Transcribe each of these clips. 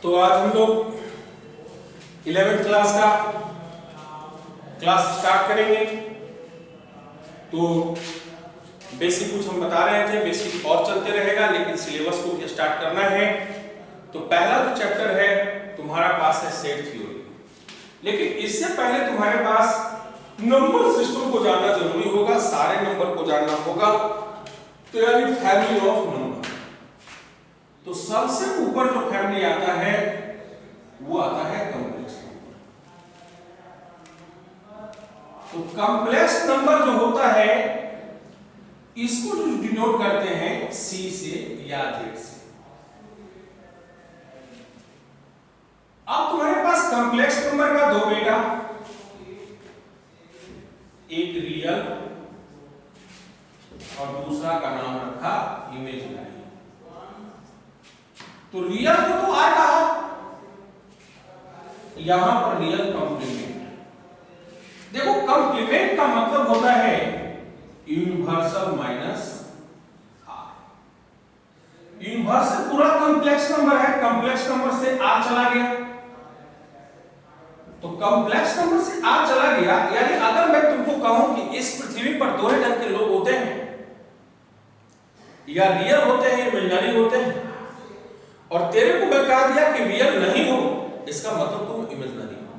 तो आज हम लोग 11th क्लास का क्लास स्टार्ट करेंगे। तो बेसिक कुछ हम बता रहे थे, बेसिक और चलते रहेगा, लेकिन सिलेबस को भी स्टार्ट करना है। तो पहला जो चैप्टर है तुम्हारा पास है सेट थ्योरी, लेकिन इससे पहले तुम्हारे पास नंबर सिस्टम को जानना जरूरी होगा, सारे नंबर को जानना होगा, तो यानी फैमिली ऑफ नंबर। तो सबसे ऊपर जो फैमिली आता है वो आता है कॉम्प्लेक्स नंबर। तो कॉम्प्लेक्स नंबर जो होता है इसको जो डिनोट करते हैं सी से या जेड से। अब तुम्हारे पास कॉम्प्लेक्स नंबर का दो बेटा, एक रियल और दूसरा का नाम रखा इमेजिनरी। तो रियल को तो आ कहा, यहां पर रियल कॉम्प्लीमेंट। देखो कॉम्प्लीमेंट का मतलब होता है यूनिवर्सल माइनस आर। यूनिवर्सल पूरा कॉम्प्लेक्स नंबर है, कॉम्प्लेक्स नंबर से आर चला गया, तो कॉम्प्लेक्स नंबर से आर चला गया। यानी अगर मैं तुमको कहूं कि इस पृथ्वी पर दो ही ढंग के लोग होते हैं, या रियल होते हैं या इमेजिनरी होते हैं, और तेरे को मैं कह दिया कि रियल नहीं हो, इसका मतलब तुम इमेजिनरी हो।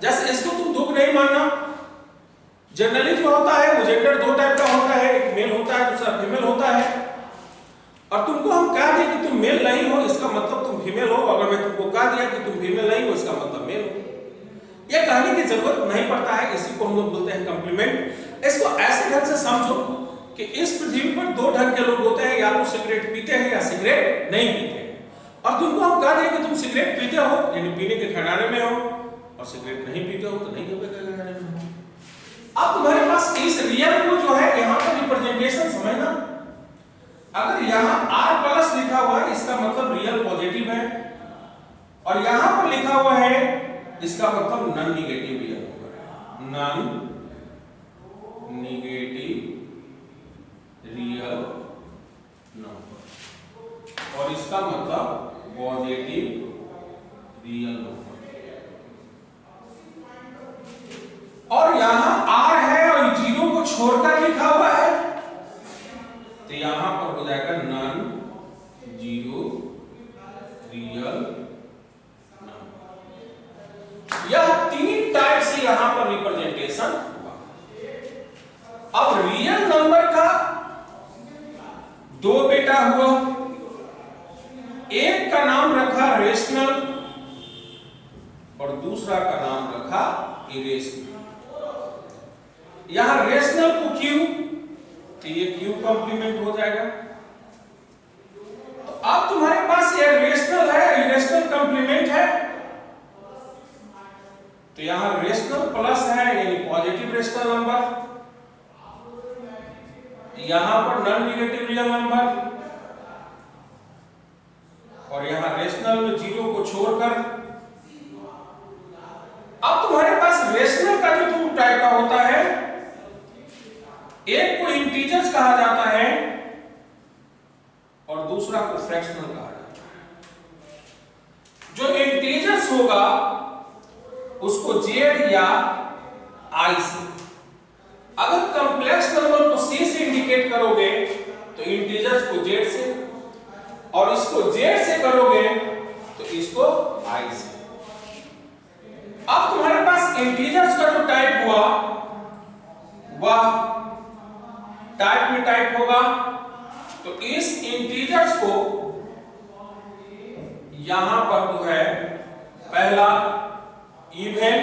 जैसे इसको तुम दुख नहीं मानना। जनरली जो होता है वो जेंडर दो टाइप का होता है, एक मेल होता है दूसरा फीमेल होता है, और तुमको हम कह दिए कि तुम मेल नहीं हो, इसका मतलब तुम फीमेल हो। अगर मैं तुमको कह दिया कि तुम फीमेल नहीं हो, इसका मतलब मेल हो। यह कहने की जरूरत नहीं पड़ता है, इसी को हम लोग बोलते हैं कॉम्प्लीमेंट। इसको ऐसे ढंग से समझो कि इस पृथ्वी पर दो ढंग के लोग होते हैं, या तो सिगरेट पीते हैं या सिगरेट नहीं पीते हैं। और तुमको हम कह दें कि तुम सिगरेट पीते हो यानी पीने के खजाने में हो, और सिगरेट नहीं पीते हो तो नहीं पीने के खजाने में हो। अब तुम्हारे पास इस रियल को जो है यहां पर रिप्रेजेंटेशन समझना। अगर यहां R प्लस लिखा हुआ है इसका मतलब रियल पॉजिटिव है, और यहां पर लिखा हुआ है इसका मतलब नॉन नेगेटिव रियल होगा, नॉन नेगेटिव रियल नंबर, और इसका मतलब पॉजिटिव रियल नंबर। और यहां R है और जीरो को छोड़कर लिखा हुआ है, तो यहां पर हो जाएगा नॉन जीरो रियल नंबर। यह तीन टाइप से यहां पर रिप्रेजेंटेशन हुआ। अब रियल नंबर का दो बेटा हुआ, एक का नाम रखा रेशनल और दूसरा का नाम रखा इरेशनल। यहां रेशनल को क्यू, तो ये क्यू कॉम्प्लीमेंट हो जाएगा। तो अब तुम्हारे पास ये रेशनल है, इरेशनल कॉम्प्लीमेंट है, तो यहां रेशनल प्लस है यानी पॉजिटिव रेशनल नंबर, यहां पर नॉन नेगेटिव रियल नंबर, और यहां रेशनल में जीरो को छोड़कर। अब तुम्हारे पास रेशनल का जो दो टाइप का होता है, एक को इंटीजर्स कहा जाता है और दूसरा को फ्रैक्शनल कहा जाता है। जो इंटीजर्स होगा उसको जेड या आई से, अगर कॉम्प्लेक्स नंबर को सी से इंडिकेट करोगे तो इंटीजर्स को जेड से, और इसको जेड से करोगे तो इसको आई से। अब तुम्हारे पास इंटीजर्स का जो टाइप हुआ वह टाइप में टाइप होगा, तो इस इंटीजर्स को यहां पर जो है पहला इवन,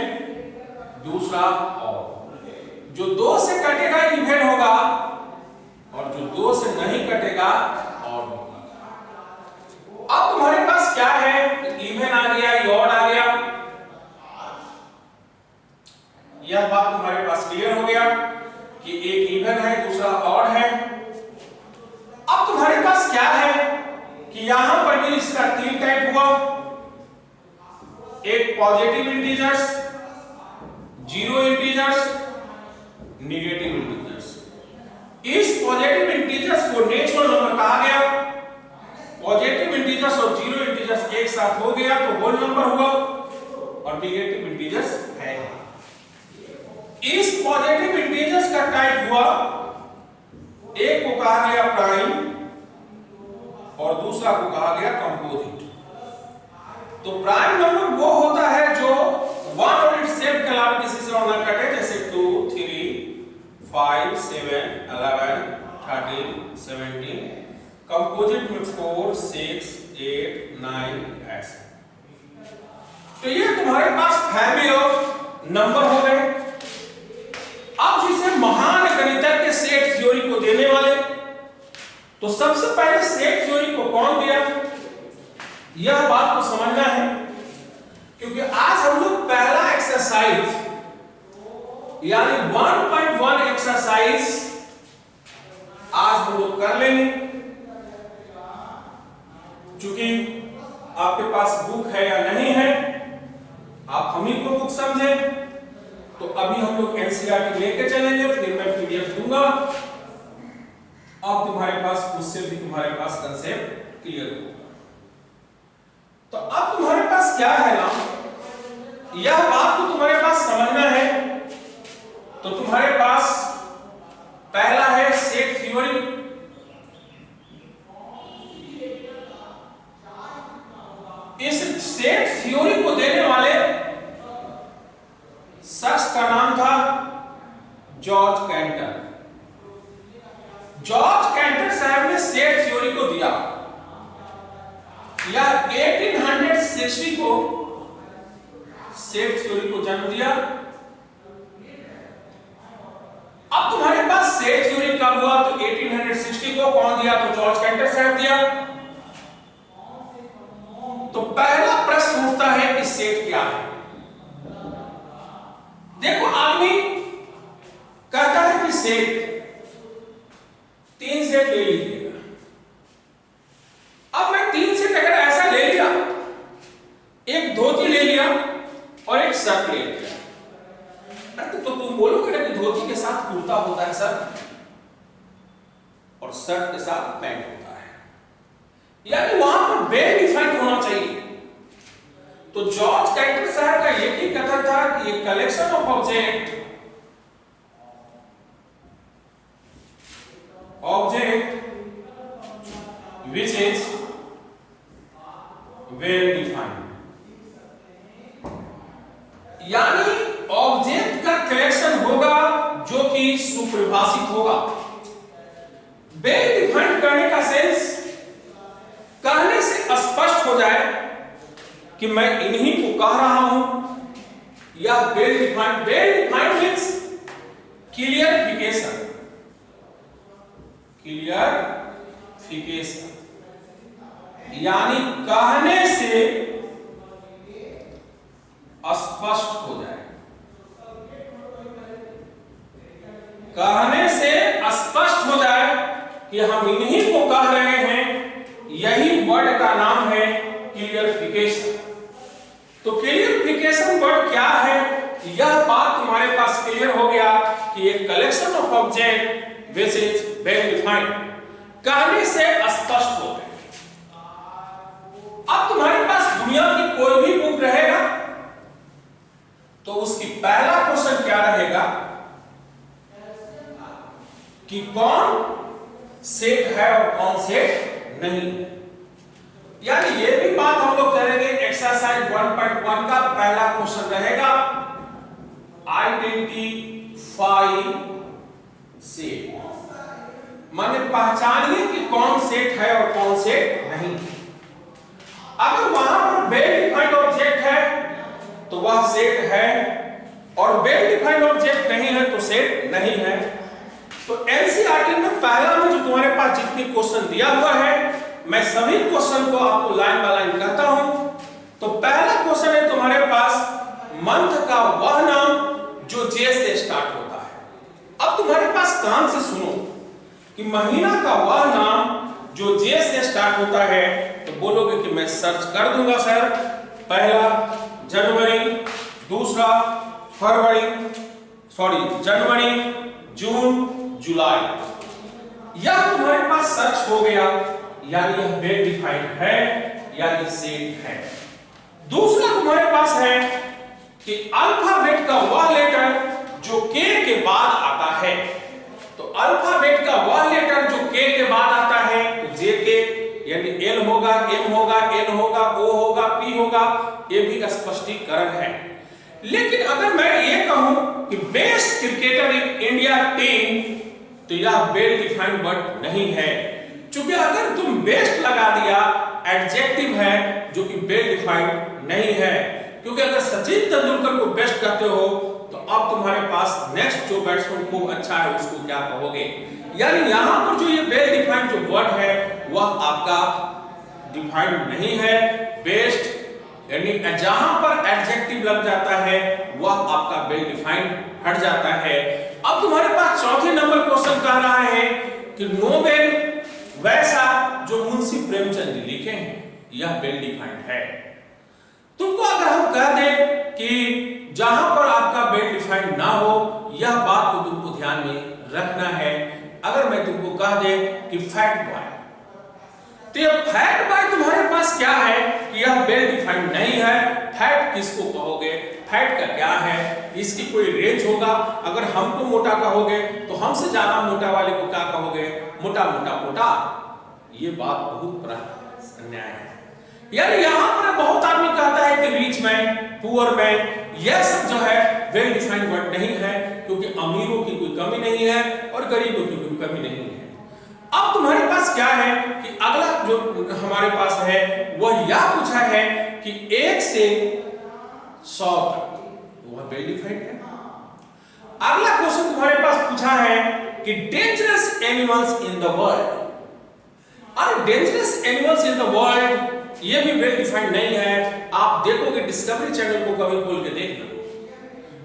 दूसरा ऑड। जो दो से कटेगा इवन होगा, और जो दो से नहीं कटेगा ऑड होगा। अब तुम्हारे पास क्या है, इवन आ गया, ऑड आ गया, यह बात तुम्हारे पास क्लियर हो गया कि एक इवन है दूसरा ऑड है। अब तुम्हारे पास क्या है कि यहां पर भी इसका तीन टाइप हुआ, एक positive integers, zero integers, negative integers. इस पॉजिटिव इंटीजर्स को नेचुरल नंबर कहा गया, पॉजिटिव इंटीजर्स और जीरो इंटीजर्स इंटीजर्स एक साथ हो गया तो होल नंबर हुआ और नेगेटिव इंटीजर्स है। इस पॉजिटिव इंटीजर्स का टाइप हुआ, एक को कहा गया प्राइम और दूसरा को कहा गया कंपोजिट। तो प्राइम नंबर वो होता है जो 1 और इट्स सेट के अलावा किसी से और ना कटे, जैसे 2, 3, 5, 7, 11, 13, 17, कंपोजिट में 4, 6, 8, 9 ऐसे। तो ये तुम्हारे पास फैमिली ऑफ नंबर हो गए। अब जिसे महान गणितज्ञ के सेट थ्योरी को देने वाले, तो सबसे पहले सेट थ्योरी को कौन दिया, यह बात को समझना है, क्योंकि आज हम लोग पहला एक्सरसाइज यानी 1.1 एक्सरसाइज आज हम लोग कर लेंगे। चूंकि आपके पास बुक है या नहीं है, आप हम ही को बुक समझें, तो अभी हम लोग एनसीईआरटी लेके चलेंगे, फिर मैं पीडीएफ दूंगा, अब तुम्हारे पास उससे भी तुम्हारे पास कंसेप्ट क्लियर होगा। तो अब तुम्हारे पास क्या है ना, यह बात तो तुम्हारे पास समझना है। तो तुम्हारे पास पहला है सेट थ्योरी। इस सेट थ्योरी को देने वाले शख्स का नाम था जॉर्ज कैंटर। जॉर्ज कैंटर साहब ने सेट थ्योरी को दिया, या 1860 को सेट थ्योरी को जन्म दिया। अब तुम्हारे पास सेट थ्योरी कब हुआ, तो 1860 को कौन दिया, तो जॉर्ज कैंटर साहब दिया। तो पहला प्रश्न उठता है कि सेट क्या है। देखो, आदमी कहता है कि सेट 3 सेट ले लीजिएगा। अब मैं 3 सेट अगर ऐसा ले लिया, एक धोती ले लिया और एक शर्ट ले लिया, तो तुम बोलोगे ना कि धोती के साथ कुर्ता होता है सर, और शर्ट के साथ पैंट होता है, यानी वहां पर वेल डिफाइंड होना चाहिए। तो जॉर्ज कैंटर साहब का एक ही कथन था कि ये collection of object which is well defined, यानी ऑब्जेक्ट का कलेक्शन होगा जो कि सुपरिभाषित होगा। वेल डिफाइंड करने का सेंस, कहने से स्पष्ट हो जाए कि मैं इन्हीं को कह रहा हूं, या वेल डिफाइंड मीन्स क्लियरिफिकेशन, यानी कहने से स्पष्ट हो जाए, कहने से स्पष्ट हो जाए कि हम इन्हीं को कह रहे हैं। यही वर्ड का नाम है क्लियरिफिकेशन। तो क्लियरिफिकेशन वर्ड क्या है, यह बात तुम्हारे पास क्लियर हो गया कि एक collection of object which is well defined, कहने से स्पष्ट हो गए। अब तुम्हारे पास दुनिया की कोई भी बुक रहेगा, तो उसकी पहला क्वेश्चन क्या रहेगा कि कौन सेट है और कौन सेट नहीं है। यानी ये भी बात हम लोग करेंगे। एक्सरसाइज 1.1 का पहला क्वेश्चन रहेगा आइडेंटिफाई सेट, माने पहचानिए कि कौन सेट है और कौन सेट नहीं है। अगर वहां पर वेल डिफाइंड ऑब्जेक्ट है तो वह सेट है, और वेल डिफाइंड ऑब्जेक्ट नहीं है तो सेट नहीं है। तो एनसीईआरटी में पहला में जो तुम्हारे पास जितनी क्वेश्चन दिया हुआ है, मैं सभी क्वेश्चन को आपको लाइन बाय लाइन कहता हूं। तो पहला क्वेश्चन है तुम्हारे पास मंथ का वह नाम जो जे से स्टार्ट होता है। अब तुम्हारे पास कान से सुनो कि महीना का वह नाम जो जे से स्टार्ट होता है, तो बोलोगे कि मैं सर्च कर दूंगा सर। पहला जनवरी, दूसरा जनवरी, जून, जुलाई। यह तुम्हारे पास सर्च हो गया, यानी यह वेल डिफाइंड है, यानी सेट है। दूसरा तुम्हारे पास है कि अल्फाबेट का वह लेटर जो के के बाद आता है। तो अल्फाबेट का वह लेटर जो के के बाद आता है, तो जे के यानी एल होगा, एम होगा, एन होगा, ओ होगा, पी होगा, ये भी स्पष्टीकरण है। लेकिन अगर मैं ये कहूं कि best cricketer in India team, तो यह वेल डिफाइंड वर्ड नहीं है, क्योंकि अगर तुम बेस्ट लगा दिया एडजेक्टिव है जो कि वेल डिफाइंड नहीं है। क्योंकि अगर सचिन तेंदुलकर को बेस्ट कहते हो तो अब तुम्हारे पास नेक्स्ट जो बैट्समैन खूब अच्छा है उसको क्या कहोगे। यानी यहां पर जो ये वेल डिफाइंड जो वर्ड है वह आपका डिफाइंड नहीं है। बेस्ट यानी जहां पर एडजेक्टिव लग जाता है वह आपका वेल डिफाइंड हट जाता है। अब तुम्हारे पास चौथे नंबर क्वेश्चन कह रहा है कि नोबेल वैसा जो मुंशी प्रेमचंद जी लिखे हैं, यह वेल डिफाइंड है। तुमको अगर हम कह दें कि जहां पर आपका वेल डिफाइंड ना हो, यह बात को तुमको ध्यान में रखना है। अगर मैं तुमको कह दे कि फैट बॉय, तो यह फैट बॉय तुम्हारे पास क्या है कि यह वेल डिफाइंड नहीं है। फैट किसको कहोगे, फैट का क्या है, इसकी कोई रेंज होगा। अगर हमको मोटा कहोगे तो हमसे ज्यादा मोटा वाले को क्या कहोगे, मोटा मोटा मोटा। ये बात बहुत बड़ा अन्याय है। यानी यहां पर बहुत आदमी कहता है कि रिच मैन, पुअर मैन, यह सब जो है वेल डिफाइंड वर्ड नहीं है, क्योंकि अमीरों की कोई कमी नहीं है और गरीबों की कोई कमी नहीं है। अब तुम्हारे पास क्या है कि अगला जो हमारे पास है वह यह पूछा है कि 1 से 100 तक, वह वेल डिफाइंड है। अगला क्वेश्चन तुम्हारे पास पूछा है कि dangerous animals in the world. अरे dangerous animals in the world ये भी वेल डिफाइंड नहीं है। आप देखोगे डिस्कवरी चैनल को कभी खोल के देखना,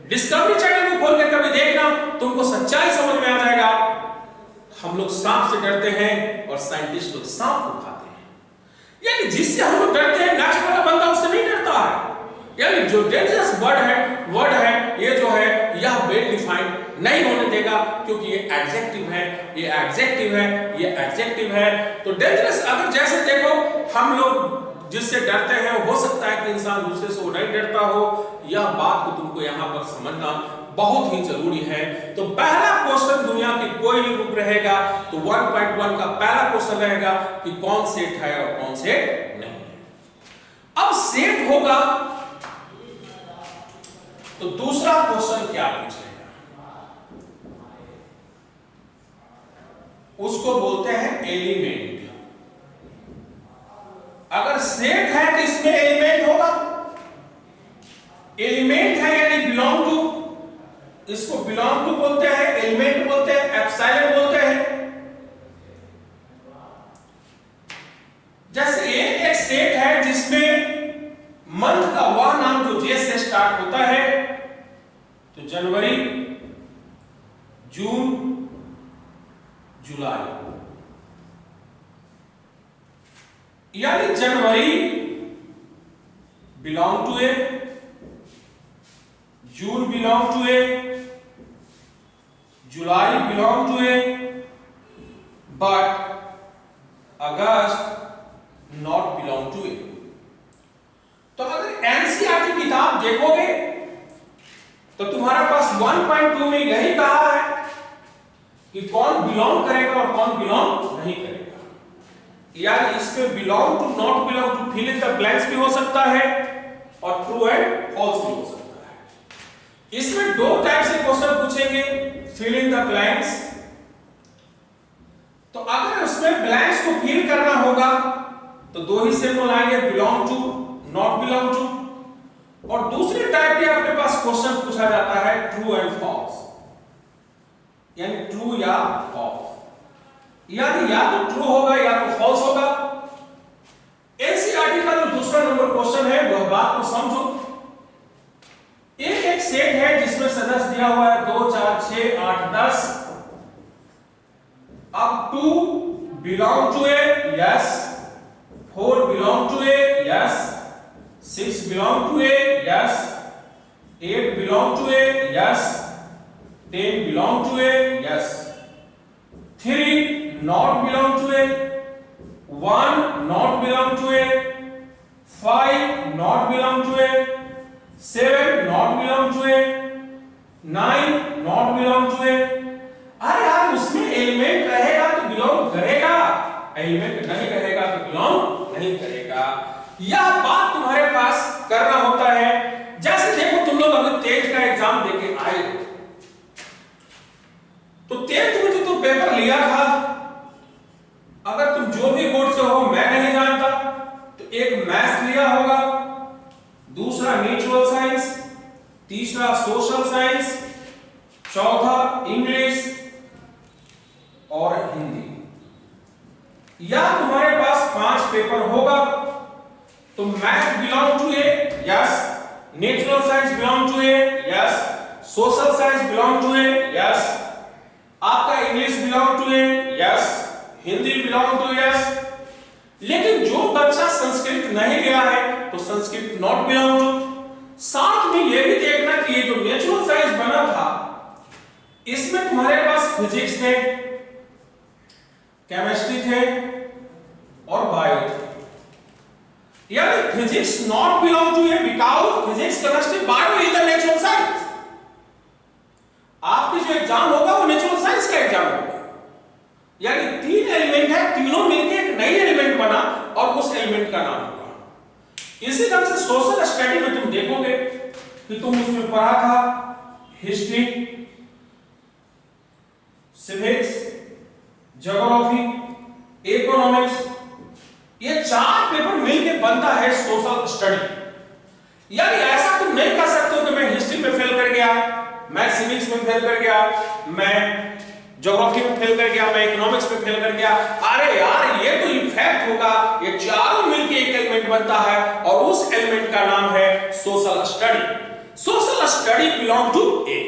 डिस्कवरी चैनल को खोल के कभी देखना, तुमको सच्चाई समझ में आ जाएगा। हम लोग सांप से डरते हैं और साइंटिस्ट लोग सांप को खाते हैं। यानी जिससे हम लोग डरते हैं नेक्स्ट वाला बंदा उससे नहीं डरता है। यानी जो डेंजरस वर्ड है ये जो है यह वेल डिफाइंड नहीं होने देगा, क्योंकि ये एडजेक्टिव है, ये एडजेक्टिव है, ये एडजेक्टिव है। तो डेंजरस अगर जैसे देखो हम लोग जिससे डरते हैं, हो सकता है कि इंसान दूसरे से वो नहीं डरता हो। यह बात को तुमको यहाँ पर समझना बहुत ही जरूरी है। तो पहला क्वेश्चन दुनिया की कोई भी बुक रहेगा तो 1.1 का पहला क्वेश्चन रहेगा कि कौन सेट है और कौन सेट नहीं है। अब सेट होगा तो दूसरा क्वेश्चन क्या पूछेगा, उसको बोलते हैं एलिमेंट। अगर सेट है तो इसमें एलिमेंट होगा। एलिमेंट है यानी बिलोंग टू, इसको बिलोंग टू बोलते हैं, एलिमेंट बोलते हैं, एप्सिलॉन बोलते हैं। जैसे एक सेट है जिसमें मंथ का वह नाम जो जे से स्टार्ट होता है, तो जनवरी, जून, जुलाई। यानी January belong to A, June belong to A, July belong to A, but August not belong to A. तो अगर एनसीईआरटी किताब देखोगे तो तुम्हारे पास 1.2 में यही कहा है कि कौन बिलोंग करेगा और कौन बिलोंग नहीं करेगा। यानी इसमें belong to, not belong to, fill in the blanks भी हो सकता है और ट्रू एंड फॉल्स भी हो सकता है। इसमें दो टाइप से क्वेश्चन पूछेंगे, फिल इन द ब्लैंक्स। तो अगर उसमें ब्लैंक्स को फिल करना होगा तो दो ही सिंबल आएंगे, belong to, not belong to. और दूसरे टाइप के अपने पास क्वेश्चन पूछा जाता है ट्रू एंड फॉल्स, यानी ट्रू या फॉल्स। यानी या तो ट्रू होगा या तो फॉल्स होगा। एनसीईआरटी का जो दूसरा नंबर क्वेश्चन है वह बात को समझो। एक सेट है जिसमें सदस्य दिया हुआ है 2, 4, 6, 8, 10। अब 2 belong to A, yes. 4 belong to A, yes. 6 belong to A, yes. 8 belong to A, yes. 10 belong to A, yes. 3 not belong to a, 1 not belong to a, 9 not belong to A. अरे यार उसमें element रहेगा तो belong करेगा, element नहीं रहेगा तो belong नहीं करेगा। यह बात तुम्हारे पास करना होता है। जैसे देखो तुम लोग अगर 10th का एग्जाम देके आए तो 10th में जो तुम पेपर लिया था, अगर तुम जो भी बोर्ड से हो मैं नहीं जानता, तो एक मैथ्स लिया होगा, दूसरा नेचुरल साइंस, तीसरा सोशल साइंस, चौथा इंग्लिश और हिंदी। या तुम्हारे पास 5 पेपर होगा, तो math belong to A, yes, natural science belong to A, yes, social science belong to A, yes, आपका English belong to A, yes, Hindi belong to yes. लेकिन जो बच्चा संस्कृत नहीं लिया है तो संस्कृत नॉट बिलोंग टू। साथ में ये भी देखना कि ये जो नेचुरल साइंस बना था इसमें तुम्हारे पास फिजिक्स थे, केमिस्ट्री थे और बायो थे। यानी physics not belong to A because physics, chemistry, bio is the natural science. आपकी जो एग्जाम होगा वो नेचुरल साइंस का एग्जाम होगा। यानी 3 एलिमेंट है, तीनों मिलकर एक नई एलिमेंट बना और उस एलिमेंट का नाम होगा। इसी तरह से सोशल स्टडी में तुम देखोगे कि तुम उसमें पढ़ा था हिस्ट्री, सिविक्स, ज्योग्राफी, इकोनॉमिक्स, ये 4 पेपर मिलकर बनता है सोशल स्टडी। यानी ऐसा तुम नहीं कर सकते हो कि मैं हिस्ट्री में फेल कर गया, मैं सिविक्स में फेल कर गया, मैं ज्योग्राफी में फेल कर गया, मैं इकोनॉमिक्स में फेल कर गया। अरे यार ये तो इफेक्ट होगा, ये चारों मिलकर एक एलिमेंट बनता है और उस एलिमेंट का नाम है social study. Social study belong to A.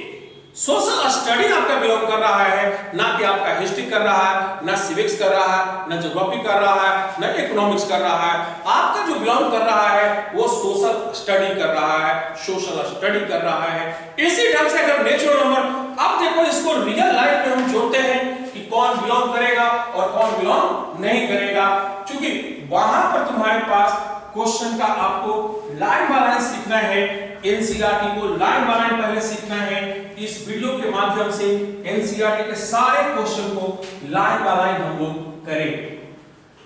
Social study आपका बिलोंग कर रहा है, ना कि आपका हिस्ट्री कर रहा है, ना सिविक्स कर रहा है, ना ज्योग्राफी कर रहा है, ना इकोनॉमिक्स कर रहा है। आपका जो बिलोंग कर रहा है वो सोशल स्टडी कर रहा है, सोशल स्टडी कर रहा है। इसी ढंग से अगर नेचुरल नंबर, अब देखो इसको रियल लाइफ में हम जोड़ते हैं कि कौन बिलोंग करेगा और कौन बिलोंग नहीं करेगा। क्योंकि वहां पर तुम्हारे पास क्वेश्चन का आपको लाइन बाय लाइन सीखना है, एनसीईआरटी को लाइन बाय लाइन पहले सीखना है। इस वीडियो के माध्यम से एनसीईआरटी के सारे क्वेश्चन को लाइन बाय लाइन हम लोग करेंगे।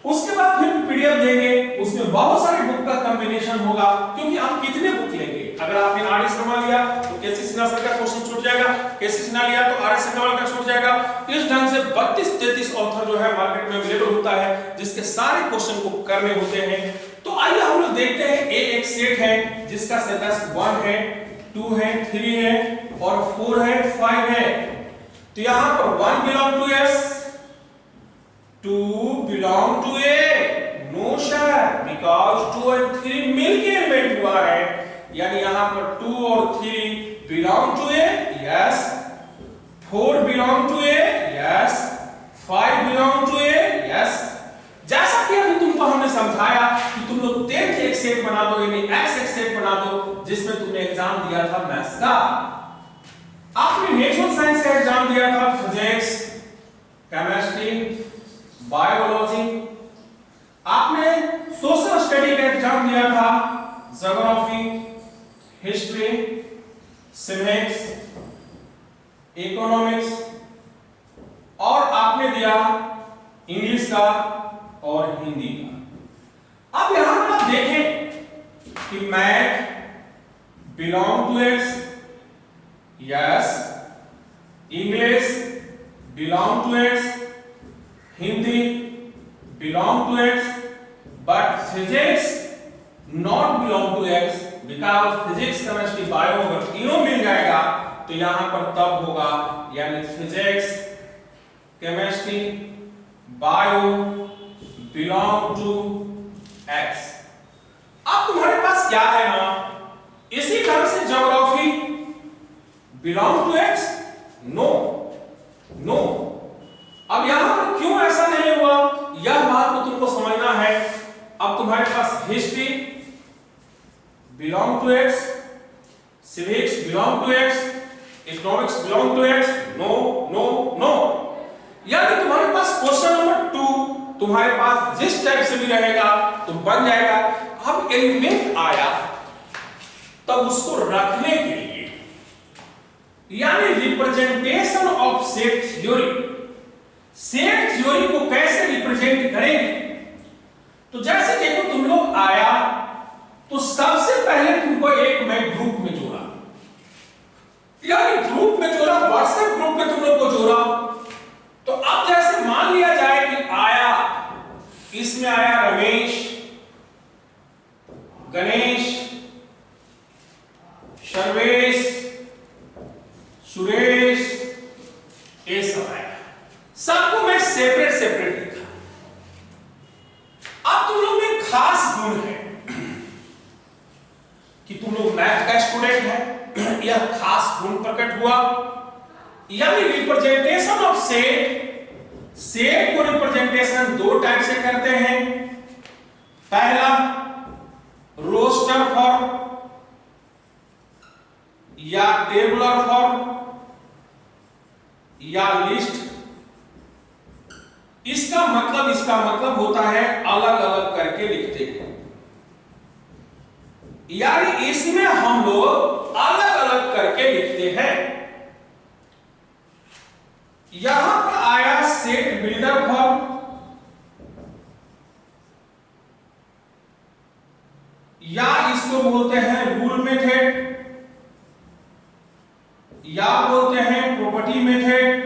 उसके बाद फिर पीडीएफ देंगे, उसमें बहुत सारे बुक का कॉम्बिनेशन होगा। क्योंकि आप कितने बुक लेंगे, अगर आपने आरएस शर्मा लिया तो केसी सिन्हा सर का क्वेश्चन छूट जाएगा, केसी सिन्हा लिया तो आरएस अग्रवाल का छूट जाएगा। इस ढंग से 32-33 ऑथर जो है मार्केट में अवेलेबल होता है, जिसके सारे क्वेश्चन को करने होते हैं। तो आइए हम लोग देखते हैं। ए एक सेट है जिसका सेटस 1 है, 2 है, 3 है और 4 है, 5 है। तो यहां पर 1 belong to S, 2 belong to A, no sir, because 2 और 3 मिलके एलिमेंट हुआ है। यानी यहां पर 2 और 3 belong to A, yes, 4 belong to A, yes, 5 belong to A, yes. जैसा कि अभी तुमको हमने समझाया कि तुम लोग 10 एक सेट बना दो, यानी एक्स एक सेट बना दो, जिसमें तुमने एग्जाम दिया था मैथ्स का। आपने नेचुरल साइंस का एग्जाम दिया था, फिजिक्स, केमिस्ट्री, बायोलॉजी। आपने सोशल स्टडी का एग्जाम दिया था, ज्योग्राफी, हिस्ट्री, सिविक्स, इकोनॉमिक्स और आपने दिया इंग्लिश का और हिंदी का। अब यहां पर आप देखें कि math belong to X, yes, English belong to X, Hindi belong to X, but physics not belong to X. Because physics, chemistry, bio अगर तीनों मिल जाएगा तो यहां पर तब होगा, यानी physics, chemistry, bio belong to X. अब तुम्हारे पास क्या है ना, इसी तरह से geography belong to X, no, no. अब यहां पर क्यों ऐसा नहीं हुआ, यह बात को तुमको समझना है। अब तुम्हारे पास history belong to X, civics belong to X, economics belong to X, no, no, no. यानी तुम्हारे पास क्वेश्चन नंबर 2 तुम्हारे पास जिस टाइप से भी रहेगा तो बन जाएगा। अब एलिमेंट आया तब उसको रखने के लिए यानी representation of set theory. Set theory को कैसे रिप्रेजेंट करेंगे? तो जैसे देखो तुम लोग आया तो सबसे पहले तुमको एक मैं ग्रुप में जोड़ा, यानी ग्रुप में जोड़ा, व्हाट्सएप ग्रुप में तुम लोग को जोड़ा। तो अब जैसे मान लिया जाए कि आया, इसमें आया रमेश, गणेश, सर्वेश, सुरेश, ये सब आया, सबको मैं सेपरेट सेपरेट लिखा। अब तुम लोग में खास गुण है कि तुम लोग मैथ का स्टूडेंट है, यह खास गुण प्रकट हुआ। यानी रिप्रेजेंटेशन ऑफ सेट, सेट को रिप्रेजेंटेशन दो टाइप से करते हैं। पहला रोस्टर फॉर्म या टेबुलर फॉर्म या लिस्ट। इसका मतलब होता है अलग अलग करके लिखते हैं, यानी इसमें हम लोग अलग अलग करके लिखते हैं। यहां पर आया सेट बिल्डर फॉर्म, या इसको बोलते हैं रूल मेथड, या बोलते हैं प्रॉपर्टी मेथड,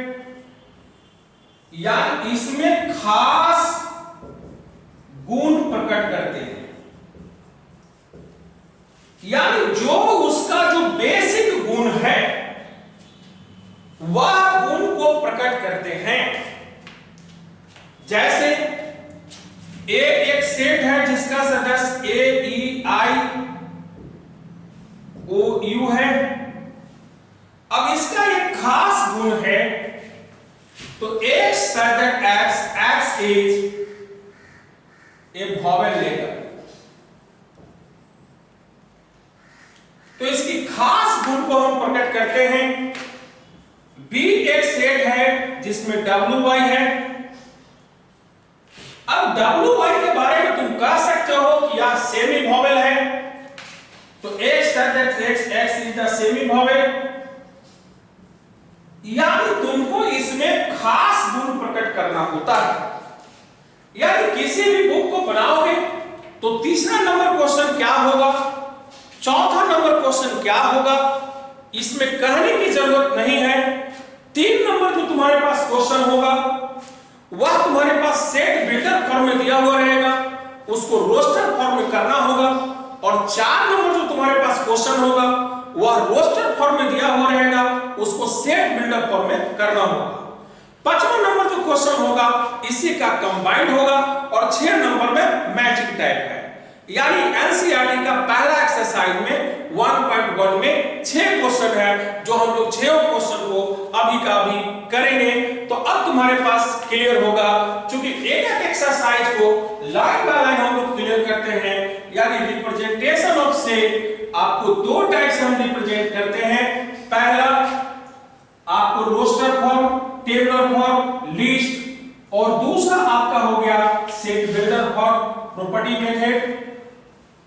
या इसमें खास गुण प्रकट करते हैं, यानी जो उसका जो बेसिक गुण है वह गुण को प्रकट करते हैं। जैसे एक सेट है जिसका सदस्य ए ई आई ओ यू है। अब इसका एक खास गुण है, तो एक सदस्य X is a vowel letter. तो इसकी खास गुण को हम प्रकट करते हैं। बी एक सेट है जिसमें WY है। अब WY के बारे में तुम कह सकते हो कि यह सेमी वॉवेल है, तो X is the semi vowel. यानी तुमको इसमें खास गुण प्रकट करना होता है। यानी किसी भी बुक को बनाओगे तो तीसरा नंबर क्वेश्चन क्या होगा, चौथा नंबर क्वेश्चन क्या होगा, इसमें कहने की जरूरत नहीं है। 3 नंबर जो तुम्हारे पास क्वेश्चन होगा वह तुम्हारे पास सेट बिल्डर फॉर्म में दिया हुआ रहेगा, उसको रोस्टर फॉर्म में करना होगा। और 4 नंबर जो तुम्हारे पास क्वेश्चन होगा वह रोस्टर फॉर्म में दिया हुआ रहेगा, उसको सेट बिल्डर फॉर्म में करना होगा। 5वां नंबर जो क्वेश्चन होगा इसी का कंबाइंड होगा। और 6 नंबर में मैचिंग टाइप है। यानी एनसीईआरटी का पहला एक्सरसाइज में 1.1 में 6 क्वेश्चन है, जो हम लोग 6 क्वेश्चन को अभी का अभी करेंगे। तो अब तुम्हारे पास क्लियर होगा, क्योंकि एक एक एक्सरसाइज को लाइन बाय लाइन हम लोग क्लियर करते हैं। यानी रिप्रेजेंटेशन ऑफ सेट आपको 2 टाइप से हम रिप्रेजेंट करते हैं। पहला आपको roster form, tabular form, list, और दूसरा आपका हो गया set builder form, property method,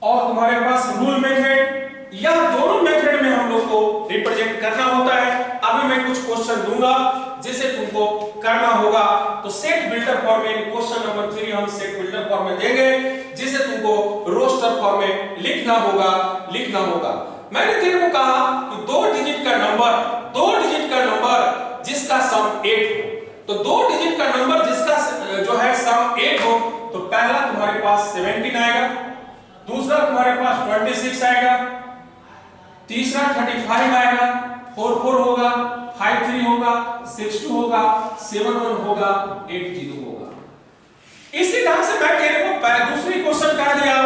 और तुम्हारे पास रूल मेथड। यह दोनों मेथड में हम लोग को रिप्रेजेंट करना होता है। अभी मैं कुछ क्वेश्चन दूंगा जिसे तुमको करना होगा। तो सेट बिल्डर फॉर्म में क्वेश्चन नंबर 3 हम सेट बिल्डर फॉर्म में देंगे, जिसे तुमको रोस्टर फॉर्म में लिखना होगा। मैंने तेरे को कहा कि 2 डिजिट का नंबर जिसका सम 8 हो, तो 2 डिजिट का नंबर जिसका जो है सम 8 हो, तो पहला तुम्हारे पास 17 आएगा, दूसरा तुम्हारे पास 26 आएगा, तीसरा 35 आएगा, 44 होगा, 53 होगा, 62 होगा, 71 होगा, 80 होगा। इसी ढंग से मैं तेरे को दूसरी क्वेश्चन कह दिया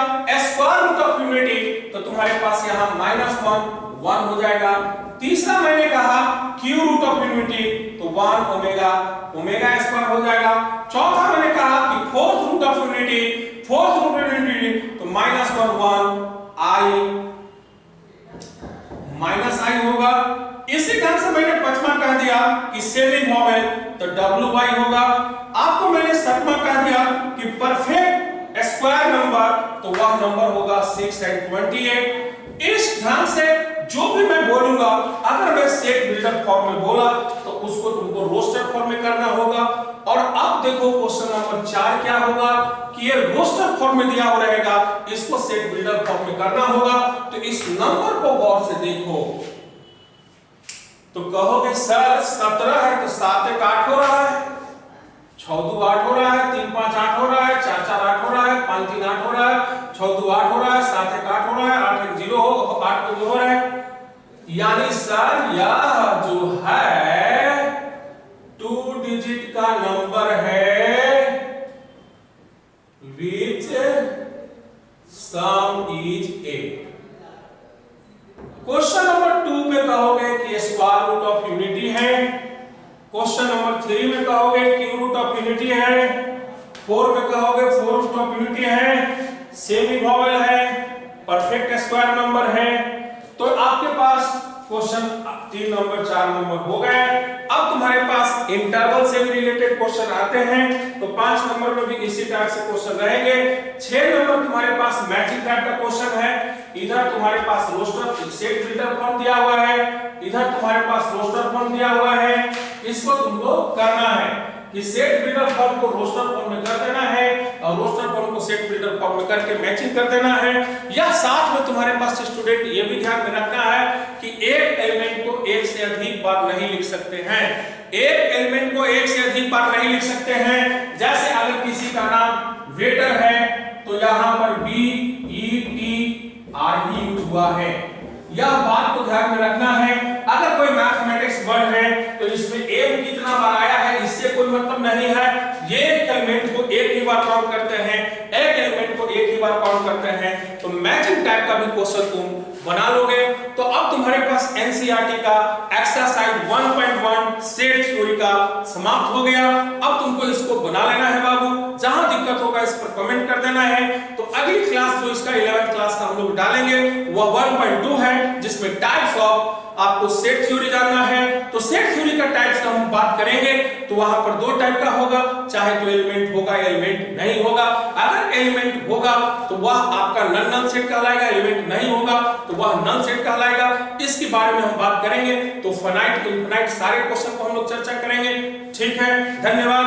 स्क्वायर रूट ऑफ यूनिटी, तो तुम्हारे पास यहां -1 हो जाएगा। तीसरा मैंने कहा क्यू रूट ऑफ यूनिटी, तो 1 ओमेगा स्क्वायर हो जाएगा। चौथा मैंने कहा कि फोर्थ रूट ऑफ यूनिटी तो -i होगा। इसी ढंग से मैंने 5वां कह दिया कि सेमी वॉवेल, तो WY होगा। आपको मैंने 7वां कह दिया कि परफेक्ट स्क्वायर नंबर, तो वह नंबर होगा 6 and 28। इस ढंग से जो भी मैं बोलूंगा, अगर मैं सेट बिल्डर फॉर्म में बोला तो उसको तुमको रोस्टर फॉर्म में करना होगा। और अब देखो क्वेश्चन नंबर 4 क्या होगा कि ये रोस्टर फॉर्म में दिया हुआ रहेगा, इसको सेट बिल्डर फॉर्म में करना होगा। तो इस नंबर को गौर से देखो, तो कहोगे सर 17 है तो 7 1 8 हो रहा है, 6 2 8 हो रहा है, 3 5 8 हो रहा है, 4 4 8 हो रहा है, 5 3 8 हो रहा है, 6 2 8 हो रहा है, 7 1 8 हो रहा है, 8 1 0 हो 8 2 हो रहा है। यानी सर यह जो है 2 डिजिट का नंबर है विच सम इज 8। क्वेश्चन नंबर 2 में कहोगे कि स्क्वायर रूट ऑफ यूनिटी है। क्वेश्चन नंबर 3 में कहोगे क्यूब रूट ऑफ यूनिटी है। 4 में कहोगे 4 रूट ऑफ यूनिटी है, सेमी वॉवेल है, परफेक्ट स्क्वायर नंबर है। तो आपके पास क्वेश्चन 3 नंबर 4 नंबर हो गए। अब तुम्हारे पास इंटरवल से भी रिलेटेड क्वेश्चन आते हैं, तो 5 नंबर में भी इसी टाइप से क्वेश्चन रहेंगे। 6 नंबर तुम्हारे पास मैचिंग टाइप का क्वेश्चन है। इधर तुम्हारे पास रोस्टर सेट बिल्डर फॉर्म दिया हुआ है, इधर तुम्हारे पास रोस्टर फॉर्म दिया हुआ है। इसको तुमको करना है कि सेट बिल्डर फॉर्म को रोस्टर फॉर्म में कर देना है और रोस्टर फॉर्म को सेट बिल्डर फॉर्म में करके मैचिंग कर देना है। या साथ में तुम्हारे पास स्टूडेंट ये भी ध्यान में रखना है कि एक एलिमेंट को एक से अधिक बार नहीं लिख सकते हैं। एक एलिमेंट को एक से अधिक बार नहीं लिख सकते हैं। जैसे अगर किसी का नाम वेटर है तो यहां पर VETR ही यूज हुआ है। यह बात को ध्यान में रखना है। अगर कोई मैथमेटिक्स वर्ड है तो इसमें एम कितना बार आया है इससे कोई मतलब नहीं है। ये एलिमेंट को एक ही बार काउंट करते हैं, एक एलिमेंट को एक ही बार काउंट करते हैं। तो मैचिंग टाइप का भी क्वेश्चन तुम बना लोगे। तो अब तुम्हारे पास एनसीईआरटी का एक्सरसाइज 1.1 सेट थ्योरी का समाप्त हो गया। अब तुमको इसको बना लेना है बाबू। जहां दिक्कत होगा इस पर कमेंट कर देना है। तो अगली क्लास जो इसका 11th क्लास का हम लोग डालेंगे वह 1.2 है, जिसमें टाइप्स ऑफ आपको सेट थ्योरी जानना है। तो सेट थ्योरी का टाइप्स का हम बात करेंगे तो वहां पर 2 टाइप का होगा, चाहे तो एलिमेंट होगा एलिमेंट नहीं होगा। अगर एलिमेंट होगा तो वह आपका नल सेट कहलाएगा, एलिमेंट नहीं होगा तो वह नल सेट कहलाएगा। इसके बारे में हम बात करेंगे। तो फाइनाइट इंफिनाइट सारे क्वेश्चन को हम लोग चर्चा करेंगे। ठीक है, धन्यवाद।